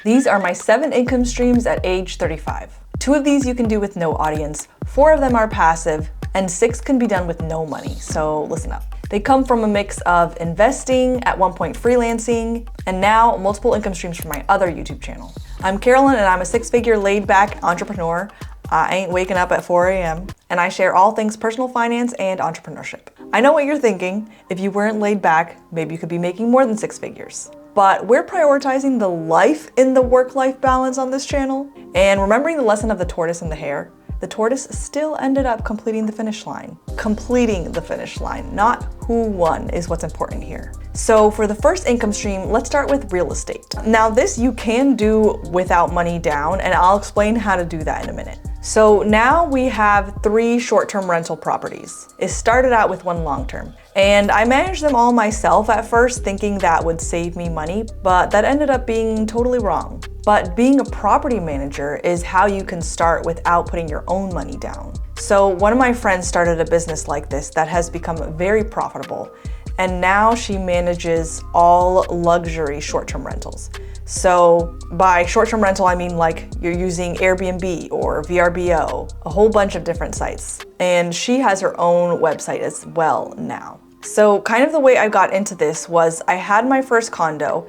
These are my 7 income streams at age 35. 2 of these you can do with no audience, 4 of them are passive, and 6 can be done with no money, so listen up. They come from a mix of investing, at one point freelancing, and now multiple income streams from my other YouTube channel. I'm Carolyn and I'm a 6-figure laid-back entrepreneur. I ain't waking up at 4 a.m. and I share all things personal finance and entrepreneurship. I know what you're thinking. If you weren't laid back, maybe you could be making more than 6 figures. But we're prioritizing the life in the work-life balance on this channel. And remembering the lesson of the tortoise and the hare, the tortoise still ended up completing the finish line. Completing the finish line, not who won is what's important here. So for the first income stream, let's start with real estate. Now this you can do without money down, and I'll explain how to do that in a minute. So now we have 3 short-term rental properties. It started out with 1 long-term. And I managed them all myself at first, thinking that would save me money, but that ended up being totally wrong. But being a property manager is how you can start without putting your own money down. So one of my friends started a business like this that has become very profitable, and now she manages all luxury short-term rentals. So by short-term rental, I mean like you're using Airbnb or VRBO, a whole bunch of different sites. And she has her own website as well now. So kind of the way I got into this was I had my first condo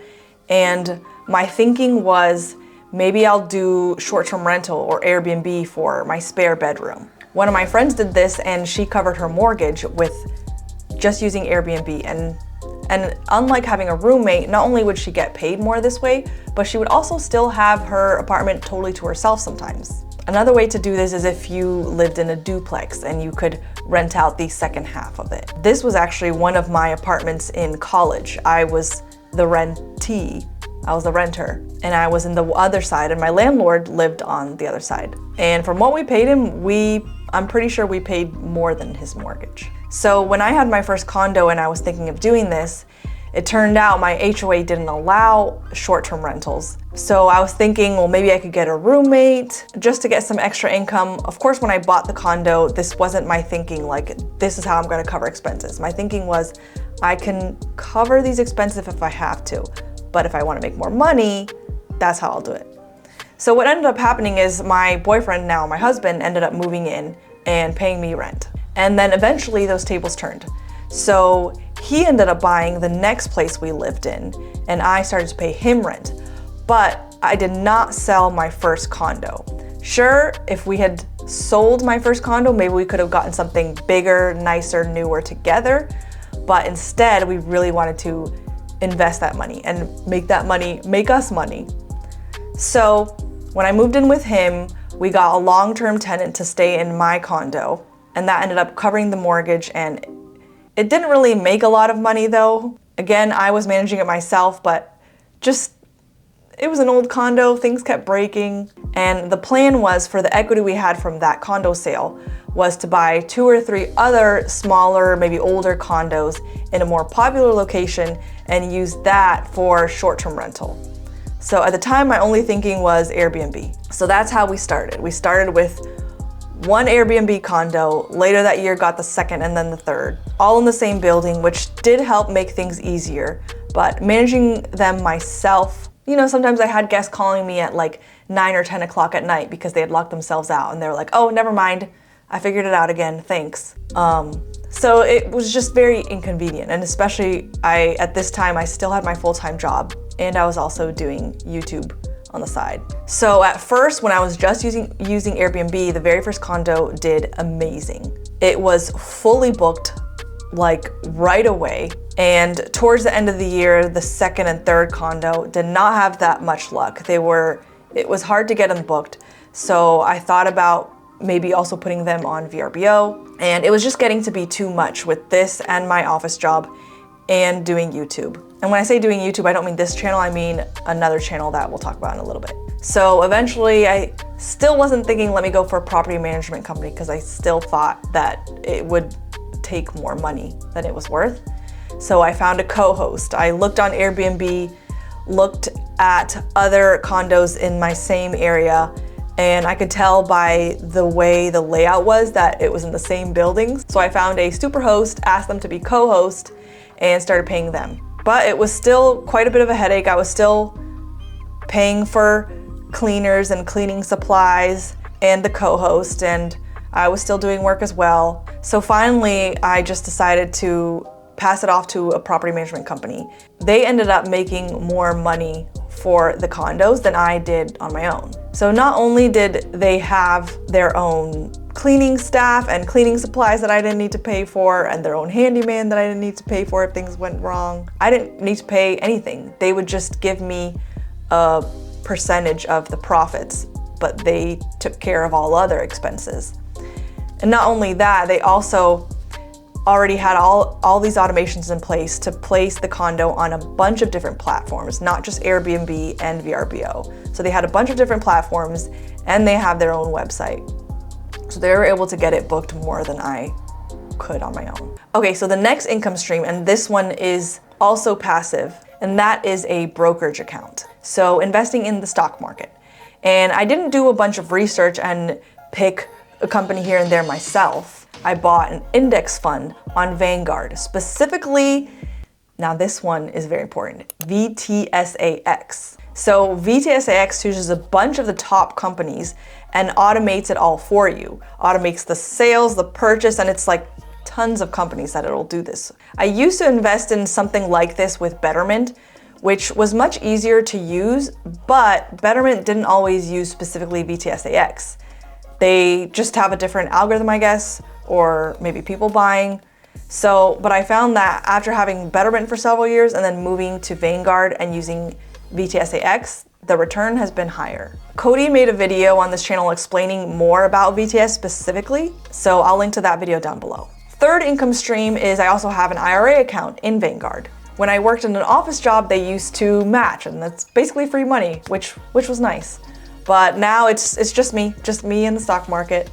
and my thinking was maybe I'll do short-term rental or Airbnb for my spare bedroom. One of my friends did this and she covered her mortgage with just using Airbnb, and unlike having a roommate, not only would she get paid more this way, but she would also still have her apartment totally to herself sometimes. Another way to do this is if you lived in a duplex and you could rent out the second half of it. This was actually one of my apartments in college. I was the rentee, I was the renter, and I was in the other side, and my landlord lived on the other side. And from what we paid him, I'm pretty sure we paid more than his mortgage. So when I had my first condo and I was thinking of doing this, it turned out my HOA didn't allow short-term rentals. So I was thinking, well, maybe I could get a roommate just to get some extra income. Of course, when I bought the condo, this wasn't my thinking, like, this is how I'm gonna cover expenses. My thinking was, I can cover these expenses if I have to, but if I wanna make more money, that's how I'll do it. So what ended up happening is my boyfriend, now my husband, ended up moving in and paying me rent. And then eventually those tables turned. So he ended up buying the next place we lived in, and I started to pay him rent. But I did not sell my first condo. Sure, if we had sold my first condo, maybe we could have gotten something bigger, nicer, newer together. But instead, we really wanted to invest that money and make that money make us money. So when I moved in with him, we got a long-term tenant to stay in my condo, and that ended up covering the mortgage, and it didn't really make a lot of money though. Again, I was managing it myself, but it was an old condo, things kept breaking, and the plan was for the equity we had from that condo sale was to buy 2 or 3 other smaller, maybe older condos in a more popular location and use that for short-term rental. So at the time, my only thinking was Airbnb. So that's how we started. We started with 1 Airbnb condo, later that year got the second and then the third, all in the same building, which did help make things easier. But managing them myself, you know, sometimes I had guests calling me at like 9 or 10 o'clock at night because they had locked themselves out and they were like, oh, never mind, I figured it out again, thanks. So it was just very inconvenient, and especially at this time, I still had my full-time job and I was also doing YouTube on the side. So at first, when I was just using Airbnb, the very first condo did amazing. It was fully booked like right away. And towards the end of the year, the second and third condo did not have that much luck. It was hard to get them booked. So I thought about maybe also putting them on VRBO, and it was just getting to be too much with this and my office job and doing YouTube. And when I say doing YouTube, I don't mean this channel, I mean another channel that we'll talk about in a little bit. So eventually I still wasn't thinking, let me go for a property management company, because I still thought that it would take more money than it was worth. So I found a co-host. I looked on Airbnb, looked at other condos in my same area, and I could tell by the way the layout was that it was in the same buildings. So I found a Superhost, asked them to be co-host, and started paying them. But it was still quite a bit of a headache. I was still paying for cleaners and cleaning supplies and the co-host, and I was still doing work as well. So finally, I just decided to pass it off to a property management company. They ended up making more money for the condos than I did on my own. So not only did they have their own cleaning staff and cleaning supplies that I didn't need to pay for, and their own handyman that I didn't need to pay for if things went wrong, I didn't need to pay anything. They would just give me a percentage of the profits, but they took care of all other expenses. And not only that, they also already had all these automations in place to place the condo on a bunch of different platforms, not just Airbnb and VRBO. So they had a bunch of different platforms, and they have their own website. So they were able to get it booked more than I could on my own. Okay, so the next income stream, and this one is also passive, and that is a brokerage account. So investing in the stock market. And I didn't do a bunch of research and pick a company here and there myself. I bought an index fund on Vanguard, specifically, now this one is very important, VTSAX. So VTSAX chooses a bunch of the top companies and automates it all for you. Automates the sales, the purchase, and it's like tons of companies that it'll do this. I used to invest in something like this with Betterment, which was much easier to use, but Betterment didn't always use specifically VTSAX. They just have a different algorithm, I guess, or maybe people buying. So, but I found that after having Betterment for several years and then moving to Vanguard and using VTSAX, the return has been higher. Cody made a video on this channel explaining more about VTS specifically, so I'll link to that video down below. Third income stream is I also have an IRA account in Vanguard. When I worked in an office job, they used to match, and that's basically free money, which was nice. But now it's just me in the stock market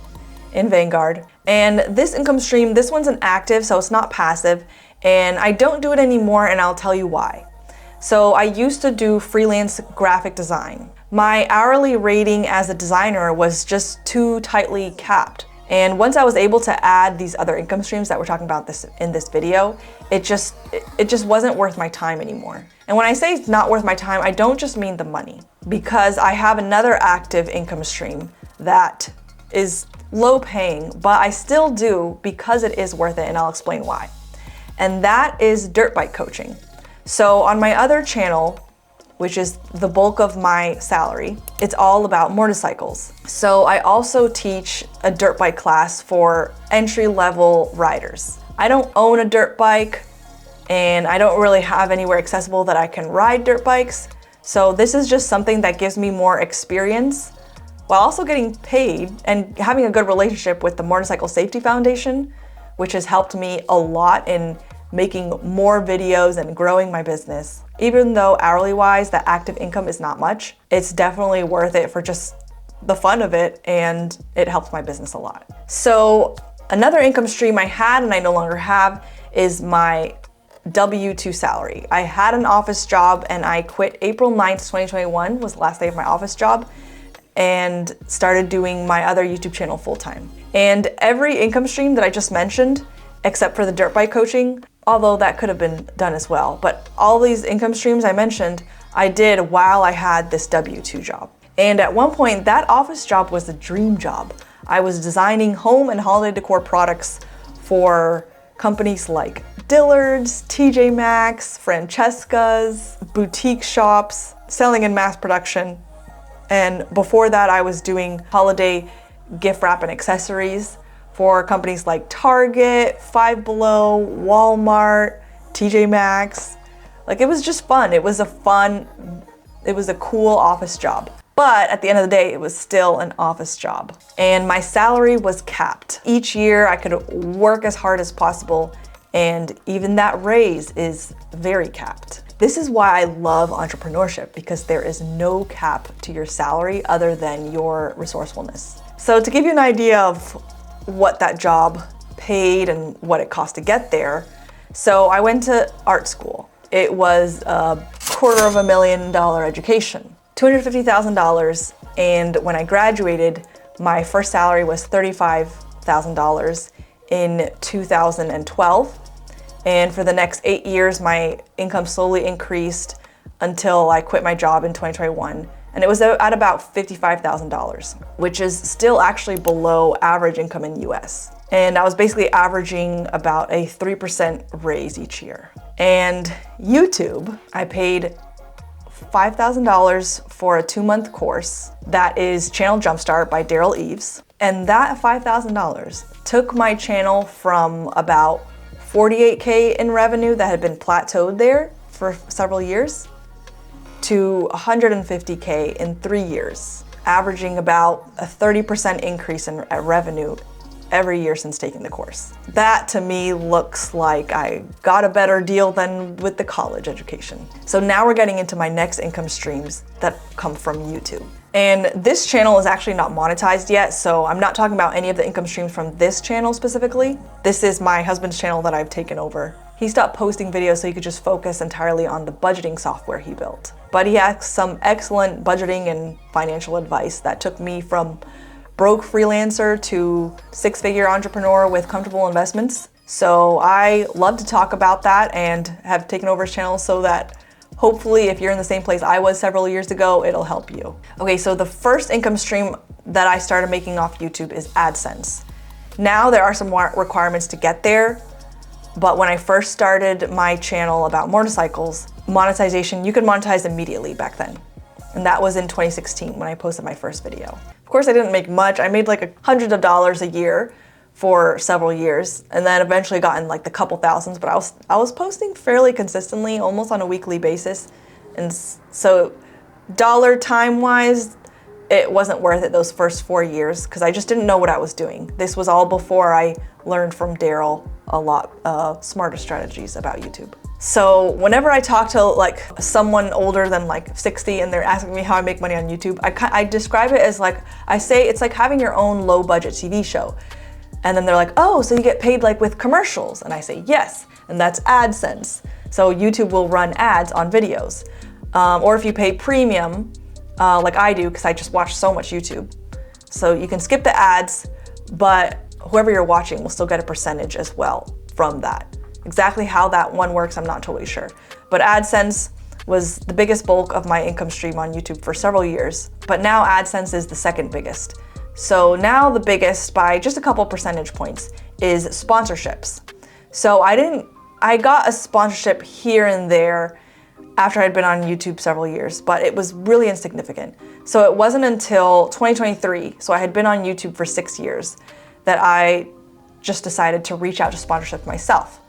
in Vanguard. And this income stream, this one's an active, so it's not passive, and I don't do it anymore, and I'll tell you why. So I used to do freelance graphic design. My hourly rating as a designer was just too tightly capped. And once I was able to add these other income streams that we're talking about in this video, it just wasn't worth my time anymore. And when I say it's not worth my time, I don't just mean the money, because I have another active income stream that is low paying, but I still do because it is worth it, and I'll explain why. And that is dirt bike coaching. So on my other channel, which is the bulk of my salary, it's all about motorcycles. So I also teach a dirt bike class for entry-level riders. I don't own a dirt bike, and I don't really have anywhere accessible that I can ride dirt bikes. So this is just something that gives me more experience while also getting paid and having a good relationship with the Motorcycle Safety Foundation, which has helped me a lot in making more videos and growing my business. Even though hourly wise, the active income is not much, it's definitely worth it for just the fun of it, and it helps my business a lot. So another income stream I had and I no longer have is my W-2 salary. I had an office job and I quit April 9th, 2021 was the last day of my office job, and started doing my other YouTube channel full-time. And every income stream that I just mentioned, except for the dirt bike coaching, although that could have been done as well, but all these income streams I mentioned, I did while I had this W-2 job. And at one point, that office job was a dream job. I was designing home and holiday decor products for companies like Dillard's, TJ Maxx, Francesca's, boutique shops, selling in mass production. And before that, I was doing holiday gift wrap and accessories for companies like Target, Five Below, Walmart, TJ Maxx. Like, it was just fun. It was a cool office job. But at the end of the day, it was still an office job. And my salary was capped. Each year I could work as hard as possible, and even that raise is very capped. This is why I love entrepreneurship, because there is no cap to your salary other than your resourcefulness. So to give you an idea of what that job paid and what it cost to get there, so I went to art school. It was a $250,000 education, $250,000, and when I graduated, my first salary was $35,000 in 2012. And for the next 8 years, my income slowly increased until I quit my job in 2021. And it was at about $55,000, which is still actually below average income in US. And I was basically averaging about a 3% raise each year. And YouTube, I paid $5,000 for a 2-month course that is Channel Jumpstart by Derral Eves. And that $5,000 took my channel from about 48K in revenue that had been plateaued there for several years to 150K in 3 years, averaging about a 30% increase in revenue every year since taking the course. That to me looks like I got a better deal than with the college education. So now we're getting into my next income streams that come from YouTube. And this channel is actually not monetized yet, so I'm not talking about any of the income streams from this channel specifically. This is my husband's channel that I've taken over. He stopped posting videos so he could just focus entirely on the budgeting software he built. But he has some excellent budgeting and financial advice that took me from broke freelancer to 6-figure entrepreneur with comfortable investments. So I love to talk about that and have taken over his channel so that hopefully if you're in the same place I was several years ago, it'll help you. Okay, so the first income stream that I started making off YouTube is AdSense. Now there are some requirements to get there, but when I first started my channel about motorcycles, monetization, you could monetize immediately back then. And that was in 2016 when I posted my first video. Of course, I didn't make much. I made like hundreds of dollars a year for several years, and then eventually got in like the couple thousands, but I was posting fairly consistently, almost on a weekly basis. And so dollar time wise, it wasn't worth it those first 4 years because I just didn't know what I was doing. This was all before I learned from Derral a lot smarter strategies about YouTube. So whenever I talk to like someone older than like 60 and they're asking me how I make money on YouTube, I describe it as like, I say it's like having your own low budget TV show. And then they're like, oh, so you get paid like with commercials? And I say, yes, and that's AdSense. So YouTube will run ads on videos. Or if you pay premium, like I do, because I just watch so much YouTube. So you can skip the ads, but whoever you're watching will still get a percentage as well from that. Exactly how that one works, I'm not totally sure. But AdSense was the biggest bulk of my income stream on YouTube for several years. But now AdSense is the second biggest. So now the biggest by just a couple percentage points is sponsorships. So I got a sponsorship here and there after I'd been on YouTube several years, but it was really insignificant. So it wasn't until 2023, so I had been on YouTube for 6 years, that I just decided to reach out to sponsorship myself.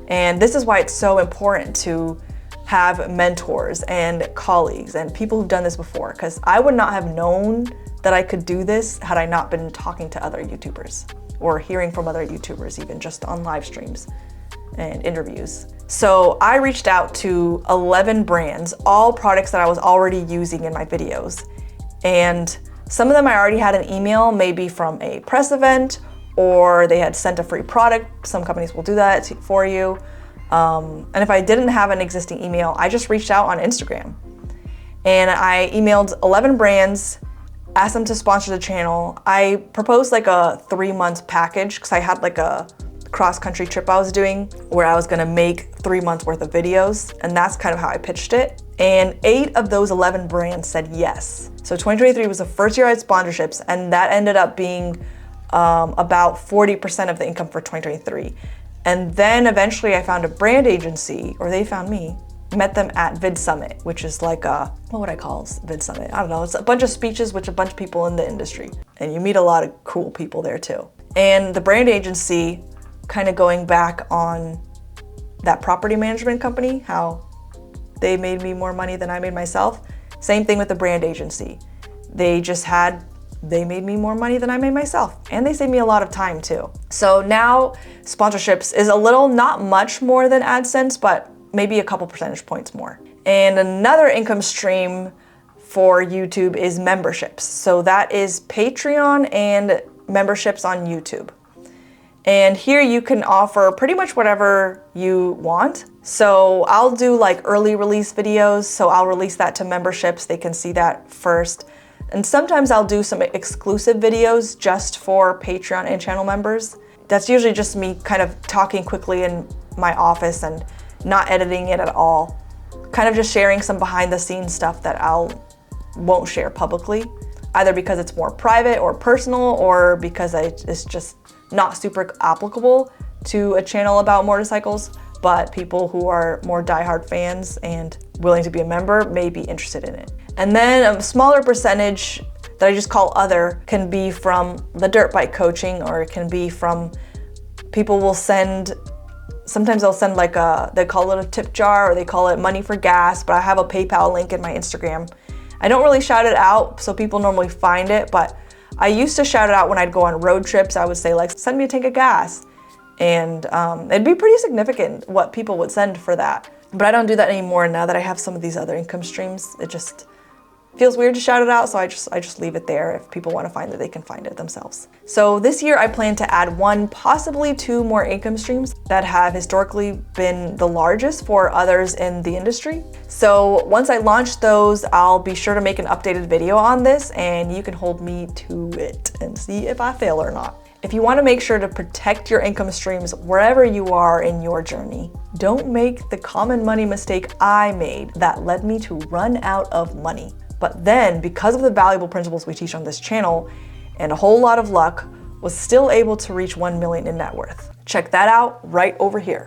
And this is why it's so important to have mentors and colleagues and people who've done this before, because I would not have known that I could do this had I not been talking to other YouTubers or hearing from other YouTubers, even just on live streams and interviews. So I reached out to 11 brands, all products that I was already using in my videos. And some of them I already had an email, maybe from a press event, or they had sent a free product. Some companies will do that for you. And if I didn't have an existing email, I just reached out on Instagram. And I emailed 11 brands, asked them to sponsor the channel. I proposed like a 3-month package because I had like a cross-country trip I was doing where I was gonna make 3 months worth of videos. And that's kind of how I pitched it. And 8 of those 11 brands said yes. So 2023 was the first year I had sponsorships, and that ended up being about 40% of the income for 2023. And then eventually I found a brand agency, or they found me, met them at VidSummit, which is like what would I call VidSummit? I don't know, it's a bunch of speeches with a bunch of people in the industry. And you meet a lot of cool people there too. And the brand agency, kind of going back on that property management company, how they made me more money than I made myself. Same thing with the brand agency. They made me more money than I made myself. And they saved me a lot of time too. So now sponsorships is a little, not much more than AdSense, but maybe a couple percentage points more. And another income stream for YouTube is memberships. So that is Patreon and memberships on YouTube. And here you can offer pretty much whatever you want. So I'll do like early release videos. So I'll release that to memberships. They can see that first. And sometimes I'll do some exclusive videos just for Patreon and channel members. That's usually just me kind of talking quickly in my office and not editing it at all. kind of just sharing some behind the scenes stuff that won't share publicly, either because it's more private or personal, or because it's just not super applicable to a channel about motorcycles, but people who are more diehard fans and willing to be a member may be interested in it. And then a smaller percentage that I just call other can be from the dirt bike coaching, or it can be from people will send, sometimes they'll send like they call it a tip jar, or they call it money for gas, but I have a PayPal link in my Instagram. I don't really shout it out, so people normally find it, but I used to shout it out when I'd go on road trips. I would say like, send me a tank of gas. And it'd be pretty significant what people would send for that. But I don't do that anymore now that I have some of these other income streams. It just feels weird to shout it out, so I just leave it there. If people want to find it, they can find it themselves. So this year I plan to add 1, possibly 2 more income streams that have historically been the largest for others in the industry. So once I launch those, I'll be sure to make an updated video on this, and you can hold me to it and see if I fail or not. If you want to make sure to protect your income streams wherever you are in your journey, don't make the common money mistake I made that led me to run out of money. But then, because of the valuable principles we teach on this channel and a whole lot of luck, was still able to reach 1 million in net worth. Check that out right over here.